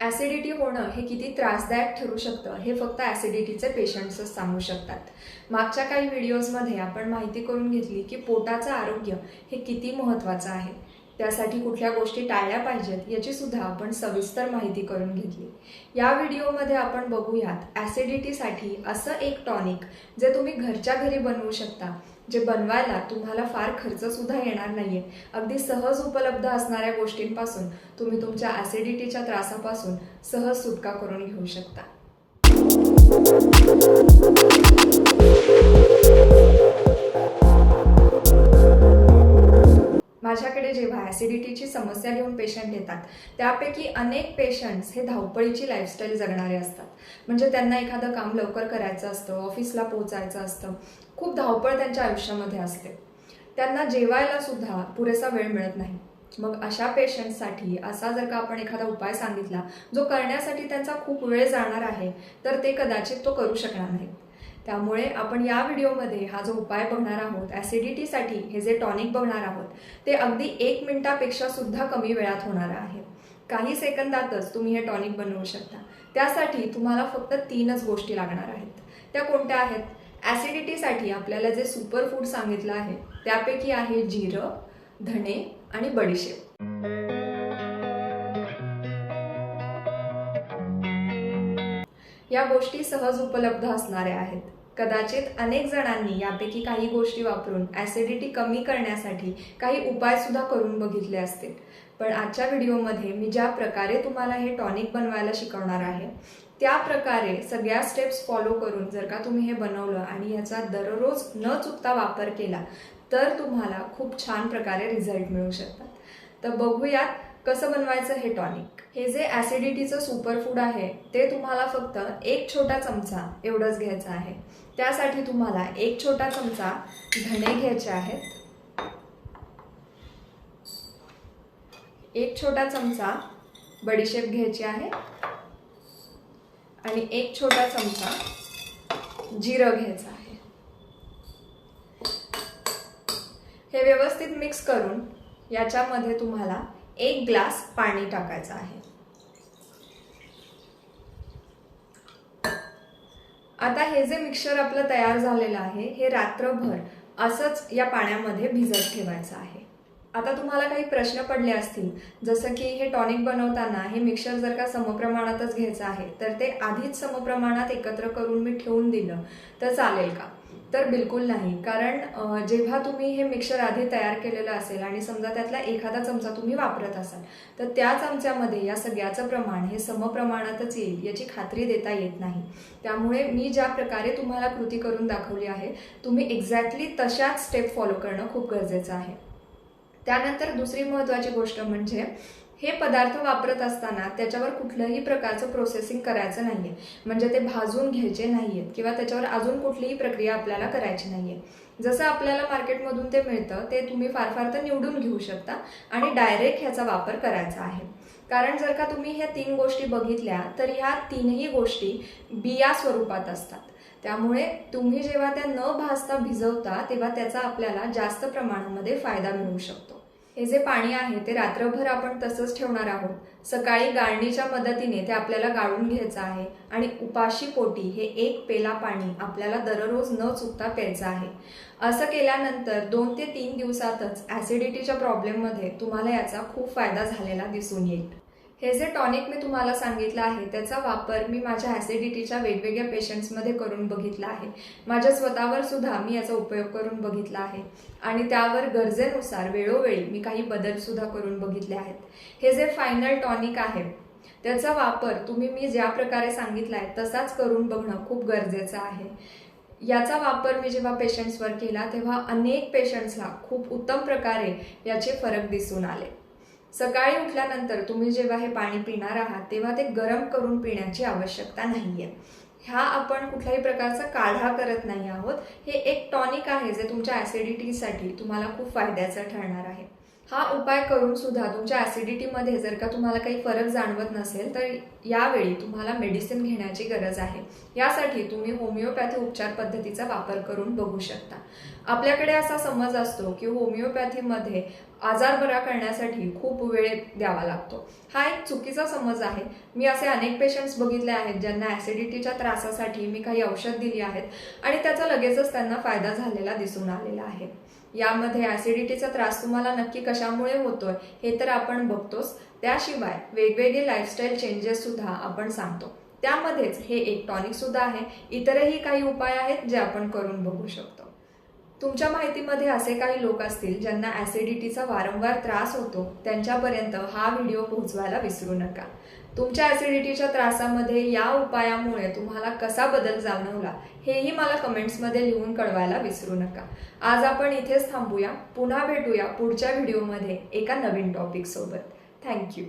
Acidity होणं हे किती त्रासदायक ठरू शकतं हे फक्त ॲसिडिटीचे पेशंट्सच सांगू शकतात. मागच्या काही व्हिडिओजमध्ये आपण माहिती करून घेतली की पोटाचं आरोग्य हे किती महत्त्वाचं आहे. त्यासाठी कुठल्या गोष्टी टाळल्या पाहिजेत याची सुद्धा आपण सविस्तर माहिती करून घेतली. या व्हिडिओमध्ये आपण बघूयात ॲसिडिटीसाठी असं एक टॉनिक जे तुम्ही घरच्या घरी बनवू शकता, जे बनवायला तुम्हाला फार खर्चसुद्धा येणार नाहीये. अगदी सहज उपलब्ध असणाऱ्या गोष्टींपासून तुम्ही तुमच्या ॲसिडिटीच्या त्रासापासून सहज सुटका करून घेऊ शकता. माझ्याकडे जेव्हा ॲसिडिटीची समस्या घेऊन पेशंट येतात त्यापैकी अनेक पेशंट्स हे धावपळीची लाईफस्टाईल जगणारे असतात. म्हणजे त्यांना एखादं काम लवकर करायचं असतं, ऑफिसला पोहोचायचं असतं, खूप धावपळ त्यांच्या आयुष्यामध्ये असते. त्यांना जेवायला सुद्धा पुरेसा वेळ मिळत नाही. मग अशा पेशंटसाठी असा जर का आपण एखादा उपाय सांगितला जो करण्यासाठी त्यांचा खूप वेळ जाणार आहे तर ते कदाचित तो करू शकणार नाहीत. त्यामुळे आपण या व्हिडिओमध्ये हा जो उपाय बघणार आहोत, ॲसिडिटीसाठी हे जे टॉनिक बघणार आहोत ते अगदी 1 मिनिटापेक्षा सुद्धा कमी वेळात होणार आहे. काही सेकंदातच तुम्ही हे टॉनिक बनवू शकता. त्यासाठी तुम्हाला फक्त 3च गोष्टी लागणार आहेत. त्या कोणत्या आहेत? ॲसिडिटीसाठी आपल्याला जे सुपरफूड सांगितलं आहे त्यापैकी आहे जिरं, धणे आणि बडीशेप. या गोष्टी सहज उपलब्ध असणाऱ्या आहेत. कदाचित अनेक जणांनी यापैकी काही गोष्टी वापरून ॲसिडिटी कमी करण्यासाठी काही उपाय सुद्धा करून बघितले असतील. पण आजच्या व्हिडिओमध्ये मी ज्या प्रकारे तुम्हाला हे टॉनिक बनवायला शिकवणार आहे त्या प्रकारे सगळ्या स्टेप्स फॉलो करून जर का तुम्ही हे बनवलं आणि याचा दररोज न चुकता वापर केला तर तुम्हाला खूप छान प्रकारे रिझल्ट मिळू शकतात. तर बघूयात कसं बनवायचं हे टॉनिक. हे जे ॲसिडिटीचं सुपरफूड आहे ते तुम्हाला फक्त 1 छोटा चमचा एवढंच घ्यायचं आहे. त्यासाठी तुम्हाला 1 छोटा चमचा धणे घ्यायचे आहेत, 1 छोटा चमचा बडीशेप घ्यायची आहे आणि 1 छोटा चमचा जिरं घ्यायचं आहे. हे व्यवस्थित मिक्स करून याच्यामध्ये तुम्हाला 1 ग्लास पाणी टाकायचं आहे. आता हे जे मिक्सचर आपलं तयार झालेलं आहे हे रात्रभर असंच या पाण्यामध्ये भिजत ठेवायचं आहे. आता तुम्हाला काही प्रश्न पडले असतील, जसं की हे टॉनिक बनवताना हे मिक्सचर जर का समप्रमाणातच घ्यायचं आहे तर ते आधीच समप्रमाणात एकत्र करून मी ठेवून दिलं तर चालेल का? तर बिलकुल नाही. कारण जेव्हा तुम्ही हे मिक्सचर आधी तयार केलेलं असेल आणि समजा त्यातला एखादा चमचा तुम्ही वापरत असाल तर त्या चमच्यामध्ये या सगळ्याचं प्रमाण हे समप्रमाणातच येईल याची खात्री देता येत नाही. त्यामुळे मी ज्या प्रकारे तुम्हाला कृती करून दाखवली आहे तुम्ही एक्झॅक्टली तशाच स्टेप फॉलो करणं खूप गरजेचं आहे. त्यानंतर दुसरी महत्त्वाची गोष्ट म्हणजे हे पदार्थ वापरत असताना त्याच्यावर कुठल्याही प्रकारचं प्रोसेसिंग करायचं नाहीये. म्हणजे ते भाजून घ्यायचे नाहीयेत किंवा त्याच्यावर अजून कुठलीही प्रक्रिया आपल्याला करायची नाहीये. जसं आपल्याला मार्केटमधून ते मिळतं ते तुम्ही फार तर निवडून घेऊ शकता आणि डायरेक्ट ह्याचा वापर करायचा आहे. कारण जर का तुम्ही ह्या 3 गोष्टी बघितल्या तर ह्या 3ही गोष्टी बिया स्वरूपात असतात. त्यामुळे तुम्ही जेव्हा त्या न भाजता भिजवता तेव्हा त्याचा आपल्याला जास्त प्रमाणामध्ये फायदा मिळू शकतो. हे जे पाणी आहे ते रात्रभर आपण तसंच ठेवणार आहोत. सकाळी गाळणीच्या मदतीने ते आपल्याला गाळून घ्यायचं आहे आणि उपाशी पोटी हे 1 पेला पाणी आपल्याला दररोज न चुकता प्यायचं आहे. असं केल्यानंतर 2 ते 3 दिवसातच ॲसिडिटीच्या प्रॉब्लेममध्ये तुम्हाला याचा खूप फायदा झालेला दिसून येईल. हे जे टॉनिक मी तुम्हाला सांगितलं आहे त्याचा वापर मी माझ्या ॲसिडिटीच्या वेगवेगळ्या पेशंट्समध्ये करून बघितला आहे. माझ्या स्वतःवर सुद्धा मी याचा उपयोग करून बघितला आहे आणि त्यावर गरजेनुसार वेळोवेळी मी काही बदल सुद्धा करून बघितले आहेत. हे जे फायनल टॉनिक आहे त्याचा वापर तुम्ही मी ज्या प्रकारे सांगितला आहे तसाच करून बघणं खूप गरजेचं आहे. याचा वापर मी जेव्हा पेशंट्सवर केला तेव्हा अनेक पेशंट्सला खूप उत्तम प्रकारे याचे फरक दिसून आले. सकाळी उठल्यानंतर तुम्ही जेव्हा हे पाणी पिणार आहात तेव्हा ते गरम करून पिण्याची आवश्यकता नाहीये. ह्या आपण कुठल्याही प्रकारचा काढा करत नाही आहोत. हे एक टॉनिक आहे जे तुमच्या ॲसिडिटीसाठी तुम्हाला खूप फायद्याचं ठरणार आहे. हा उपाय करून सुद्धा तुमच्या ॲसिडिटीमध्ये जर का तुम्हाला काही फरक जाणवत नसेल तर यावेळी तुम्हाला मेडिसिन घेण्याची गरज आहे. यासाठी तुम्ही होमिओपॅथी उपचार पद्धतीचा वापर करून बघू शकता. आपल्याकडे असा समज असतो की होमिओपॅथीमध्ये आजार बरा करण्यासाठी खूप वेळ द्यावा लागतो. हा एक चुकीचा समज आहे. मी असे अनेक पेशंट्स बघितले आहेत ज्यांना ॲसिडिटीच्या त्रासासाठी मी काही औषध दिली आहेत आणि त्याचा लगेचच त्यांना फायदा झालेला दिसून आलेला आहे. यामध्ये ॲसिडिटीचा त्रास तुम्हाला नक्की कशामुळे होतोय हे तर आपण बघतोच, त्याशिवाय वेगवेगळे लाईफस्टाईल चेंजेस सुद्धा आपण सांगतो. त्यामध्येच हे एक टॉनिक सुद्धा आहे. इतरही काही उपाय आहेत जे आपण करून बघू शकतो. तुमच्या माहितीमध्ये असे काही लोक असतील ज्यांना ॲसिडिटीचा वारंवार त्रास होतो, त्यांच्यापर्यंत हा व्हिडिओ पोहोचवायला विसरू नका. तुमच्या ॲसिडिटीच्या त्रासामध्ये या उपायामुळे तुम्हाला कसा बदल जाणवला हेही मला कमेंट्समध्ये लिहून कळवायला विसरू नका. आज आपण इथेच थांबूया. पुन्हा भेटूया पुढच्या व्हिडिओमध्ये एका नवीन टॉपिक सोबत. थँक्यू.